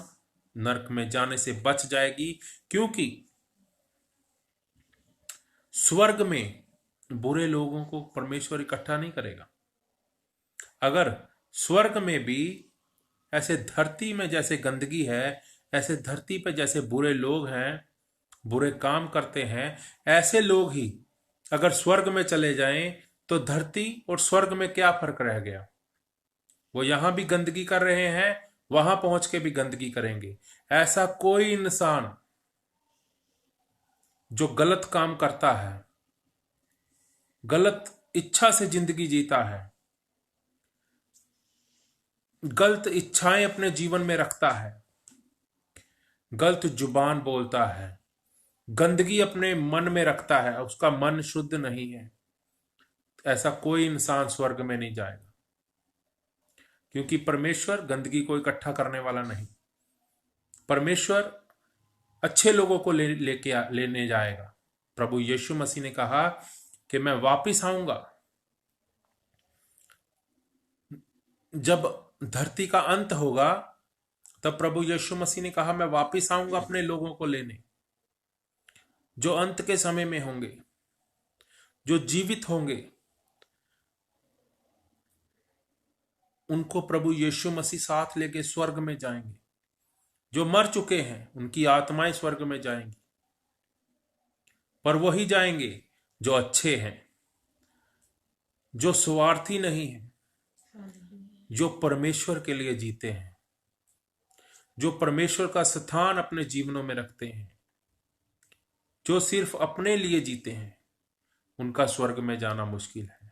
नरक में जाने से बच जाएगी। क्योंकि स्वर्ग में बुरे लोगों को परमेश्वर इकट्ठा नहीं करेगा। अगर स्वर्ग में भी ऐसे धरती में जैसे गंदगी है, ऐसे धरती पे जैसे बुरे लोग हैं, बुरे काम करते हैं, ऐसे लोग ही अगर स्वर्ग में चले जाएं तो धरती और स्वर्ग में क्या फर्क रह गया। वो यहां भी गंदगी कर रहे हैं, वहां पहुंच के भी गंदगी करेंगे। ऐसा कोई इंसान जो गलत काम करता है, गलत इच्छा से जिंदगी जीता है, गलत इच्छाएं अपने जीवन में रखता है, गलत जुबान बोलता है, गंदगी अपने मन में रखता है, उसका मन शुद्ध नहीं है, ऐसा कोई इंसान स्वर्ग में नहीं जाएगा। क्योंकि परमेश्वर गंदगी को इकट्ठा करने वाला नहीं। परमेश्वर अच्छे लोगों को लेने जाएगा। प्रभु यीशु मसीह ने कहा कि मैं वापिस आऊंगा, जब धरती का अंत होगा तब प्रभु यीशु मसीह ने कहा मैं वापिस आऊंगा अपने लोगों को लेने, जो अंत के समय में होंगे, जो जीवित होंगे, उनको प्रभु यीशु मसीह साथ लेके स्वर्ग में जाएंगे। जो मर चुके हैं उनकी आत्माएं स्वर्ग में जाएंगी, पर वही जाएंगे जो अच्छे हैं, जो स्वार्थी नहीं हैं, जो परमेश्वर के लिए जीते हैं, जो परमेश्वर का स्थान अपने जीवनों में रखते हैं, जो सिर्फ अपने लिए जीते हैं, उनका स्वर्ग में जाना मुश्किल है।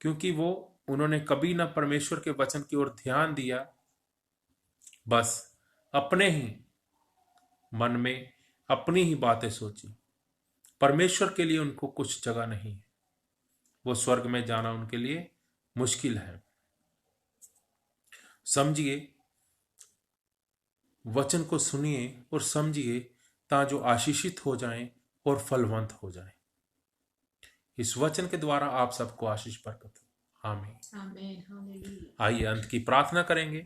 क्योंकि उन्होंने कभी ना परमेश्वर के वचन की ओर ध्यान दिया, बस अपने ही मन में अपनी ही बातें सोची। परमेश्वर के लिए उनको कुछ जगह नहीं है, वो स्वर्ग में जाना उनके लिए मुश्किल है। समझिए, वचन को सुनिए और समझिए ताकि जो आशीषित हो जाएं और फलवंत हो जाएं। इस वचन के द्वारा आप सबको आशीष बरकत हो। आमीन। आमीन। हालेलुया। आइए अंत की प्रार्थना करेंगे।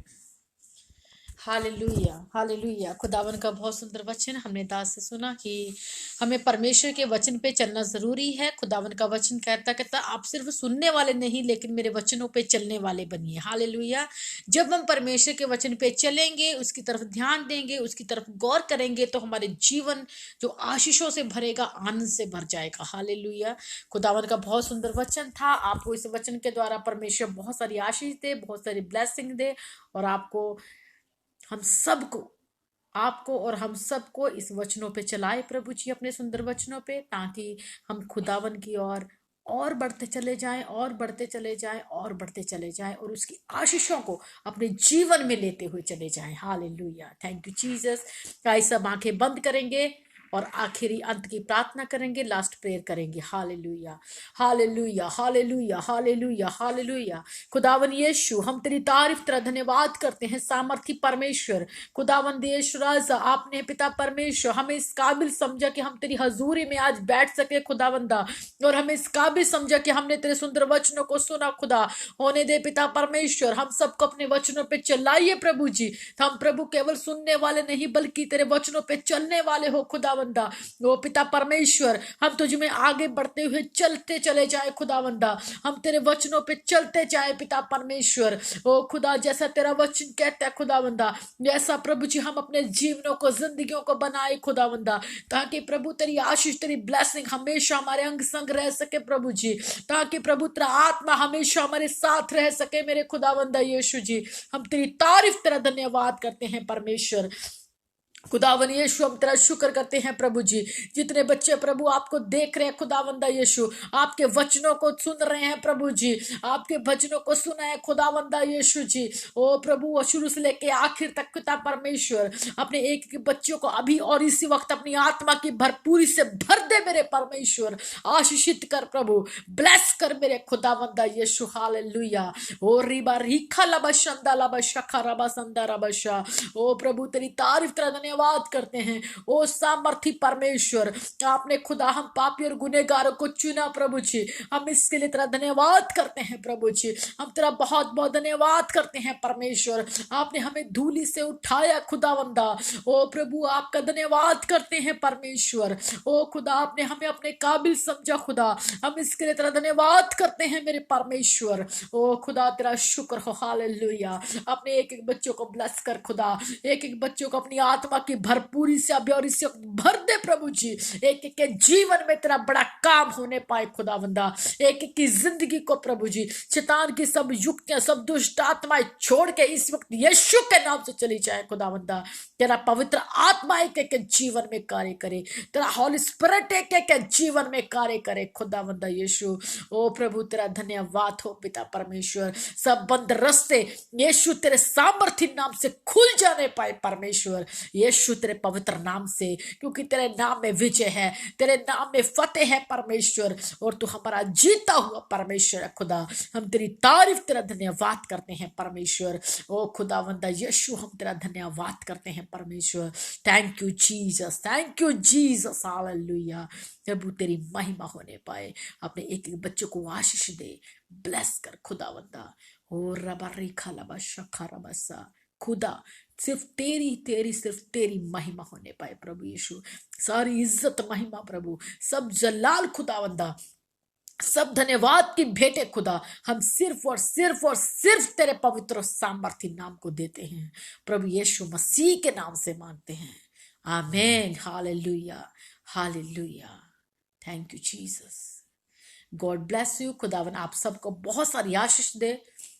Hallelujah, hallelujah. खुदावन का बहुत सुंदर वचन हमने दास से सुना कि हमें परमेश्वर के वचन पे चलना जरूरी है। खुदावन का वचन कहता आप सिर्फ सुनने वाले नहीं लेकिन मेरे वचनों पे चलने वाले बनिए। हालेलुया। जब हम परमेश्वर के वचन पे चलेंगे, उसकी तरफ ध्यान देंगे, उसकी तरफ गौर करेंगे तो हमारे जीवन जो आशीषों से भरेगा, आनंद से भर जाएगा। हालेलुया। खुदावन का बहुत सुंदर वचन था। आपको इस वचन के द्वारा परमेश्वर बहुत सारी आशीष दे, बहुत सारी ब्लेसिंग दे और हम सबको आपको और हम सबको इस वचनों पे चलाए प्रभु जी, अपने सुंदर वचनों पे, ताकि हम खुदावन की और बढ़ते चले जाएं और बढ़ते चले जाएं और बढ़ते चले जाएं और उसकी आशीषों को अपने जीवन में लेते हुए चले जाएं। Hallelujah. Thank you Jesus. Guys सब आंखें बंद करेंगे और आखिरी अंत की प्रार्थना करेंगे, लास्ट प्रेयर करेंगे। Hallelujah, hallelujah, hallelujah, hallelujah, hallelujah. खुदावन यीशु, हम तेरी तारीफ तेरा धन्यवाद करते हैं। सामर्थी परमेश्वर, खुदावन देश राजा, आपने पिता परमेश्वर हमें इस काबिल समझा कि हम तेरी हजूरी में आज बैठ सके खुदावंदा, और हमें इस काबिल समझा कि हमने तेरे सुंदर वचनों को सुना। खुदा होने दे पिता परमेश्वर, हम सबको अपने वचनों पे चलाइए प्रभु जी। हम प्रभु केवल सुनने वाले नहीं बल्कि तेरे वचनों पे चलने वाले हो खुदावंदा। ओ पिता परमेश्वर, हम तुझ में आगे बढ़ते हुए चलते चले जाए खुदावंदा, हम तेरे वचनों पे चलते जाए पिता परमेश्वर। ओ खुदा, जैसा तेरा वचन कहता है खुदावंदा, जैसा प्रभु जी हम अपने जीवनों को, जिंदगियों को बनाए खुदावंदा, ताकि प्रभु तेरी आशीष, तेरी ब्लेसिंग हमेशा हमारे अंग संग रह सके प्रभु जी, ताकि प्रभु तेरा आत्मा हमेशा हमारे साथ रह सके मेरे खुदावंदा यीशु जी। हम तेरी तारीफ, तेरा धन्यवाद करते हैं परमेश्वर। खुदावन यीशु, हम तेरा शुक्र करते हैं प्रभु जी। जितने बच्चे प्रभु आपको देख रहे हैं खुदावंदा यीशु, आपके वचनों को सुन रहे हैं प्रभु जी, आपके वचनों को सुना है खुदावंदा यीशु जी। ओ प्रभु, वो शुरू से लेके आखिर तक पिता परमेश्वर अपने एक एक बच्चों को अभी और इसी वक्त अपनी आत्मा की भरपूरी से भर दे मेरे परमेश्वर। आशीषित कर प्रभु, ब्लेस कर मेरे खुदावंदा यीशु। हालेलुया। ओ रिबा रिखा लबा शंदा लबा शखा रबा संदा रबा। ओ प्रभु तेरी तारीफ, तेरा धन्यवाद करते हैं। ओ सामर्थी परमेश्वर, आपने खुदा हम पापी और गुनहगारों को चुना प्रभु जी, हम इसके लिए तेरा धन्यवाद करते हैं प्रभु जी। हम तेरा बहुत बहुत धन्यवाद करते हैं परमेश्वर। आपने हमें धूली से उठाया खुदावंदा। ओ प्रभु, आपका धन्यवाद करते हैं परमेश्वर। ओ खुदा, आपने हमें अपने काबिल समझा खुदा, हम इसके लिए तेरा धन्यवाद करते हैं मेरे परमेश्वर। ओ खुदा, तेरा शुक्र हो। हालेलुया। अपने एक एक बच्चों को ब्लेस कर खुदा, एक एक बच्चों को अपनी आत्मा की भरपूरी से अभी और इससे भर दे प्रभु जी। एक एक के जीवन में तेरा बड़ा काम होने पाए खुदावंदा, एक एक की जिंदगी को प्रभु जी शैतान की सब युक्तियां, सब दुष्ट आत्माएं छोड़ के इस वक्त यीशु के नाम से चली जाए खुदावंदा। तेरा पवित्र आत्मा एक एक के जीवन में कार्य करे, तेरा हॉली स्पिरिट एक एक के जीवन में कार्य करे खुदावंदा यीशु। ओ प्रभु, तेरा धन्यवाद हो पिता परमेश्वर। सब बंद रास्ते यीशु तेरे सामर्थ्य नाम से खुल जाने पाए परमेश्वर यीशु, तेरे पवित्र नाम से, क्योंकि तेरे नाम में विजय है, तेरे नाम में फतेह है परमेश्वर, और तू हमारा जीता हुआ परमेश्वर है खुदा। हम तेरी तारीफ, तेरा धन्यवाद करते हैं परमेश्वर। ओ खुदावंदा यीशु, हम तेरा धन्यवाद करते हैं परमेश्वर। Thank you Jesus, thank you Jesus. Hallelujah. प्रभु तेरी महिमा होने पाए, अपने एक एक बच्चों को आशीष दे, ब्लेस कर खुदावंदा। ओ रबा रेखा लबा शखा रबसा। खुदा, सिर्फ तेरी महिमा होने पाए प्रभु यीशु। सारी इज्जत महिमा प्रभु, सब जलाल खुदावंदा, सब धन्यवाद की भेंटे खुदा, हम सिर्फ और सिर्फ और सिर्फ तेरे पवित्र सामर्थ्य नाम को देते हैं प्रभु यीशु मसीह के नाम से मांगते हैं। आमीन। Hallelujah, hallelujah. Thank you Jesus. God bless you. खुदावन आप सबको बहुत सारी आशीष दे,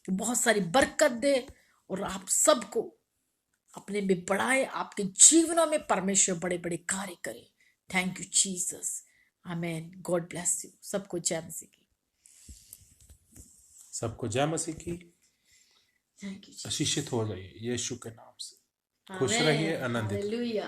बहुत सारी बरकत दे, और आप सबको अपने में बढ़ाए, आपके जीवनों में परमेश्वर बड़े बड़े कार्य करे। Thank you Jesus. Amen. God bless you. सबको जय मसीह की। सबको जय मसीह की। Thank you. आशीषित हो जाइए यीशु के नाम से। खुश रहिए, आनंदित। हालेलुया।